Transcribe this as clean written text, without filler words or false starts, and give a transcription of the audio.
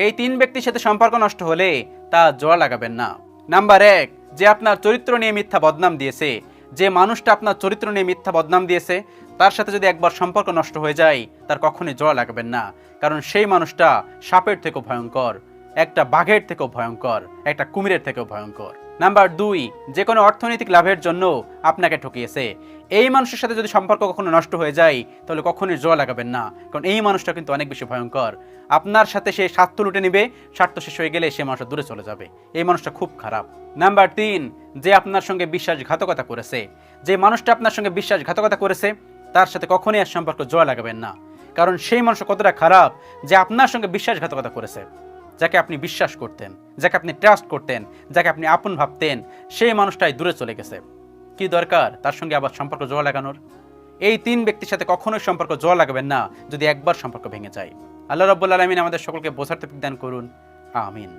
এই তিন ব্যক্তির সাথে সম্পর্ক নষ্ট হলে তা জোড়া লাগাবেন না। নাম্বার 1, যে আপনার চরিত্র নিয়ে মিথ্যা বদনাম দিয়েছে। যে মানুষটা আপনার চরিত্র নিয়ে মিথ্যা বদনাম দিয়েছে তার সাথে যদি একবার সম্পর্ক নষ্ট হয়ে যায় তার কখনোই জোড়া লাগাবেন না, কারণ সেই মানুষটা সাপের থেকেও ভয়ঙ্কর, একটা বাঘের থেকেও ভয়ঙ্কর, একটা কুমিরের থেকেও ভয়ঙ্কর। নাম্বার 2, যে কোনো অর্থনৈতিক লাভের জন্য আপনাকে ঠকিয়েছে। এই মানুষের সাথে যদি সম্পর্ক কখনো নষ্ট হয়ে যায় তাহলে কখনোই জোড়া লাগাবেন না, কারণ এই মানুষটা কিন্তু অনেক বেশি ভয়ঙ্কর। আপনার সাথে সে স্বার্থ লুটে নেবে, স্বার্থ শেষ হয়ে গেলে সে মানুষটা দূরে চলে যাবে। এই মানুষটা খুব খারাপ। নাম্বার 3, যে আপনার সঙ্গে বিশ্বাসঘাতকতা করেছে। যে মানুষটা আপনার সঙ্গে বিশ্বাসঘাতকতা করেছে তার সাথে কখনোই আর সম্পর্ক জোড়া লাগাবেন না, কারণ সেই মানুষ কতটা খারাপ যে আপনার সঙ্গে বিশ্বাসঘাতকতা করেছে। যাকে আপনি বিশ্বাস করতেন, যাকে আপনি ট্রাস্ট করতেন, যাকে আপনি আপন ভাবতেন, সেই মানুষটাই দূরে চলে গেছে। কি দরকার তার সঙ্গে আবার সম্পর্ক জোড়া লাগানোর? এই তিন ব্যক্তির সাথে কখনোই সম্পর্ক জোড়া লাগাবেন না যদি একবার সম্পর্ক ভেঙে যায়। আল্লাহ রাব্বুল আলামিন আমাদের সকলকে বোঝার তৌফিক দান করুন। আমিন।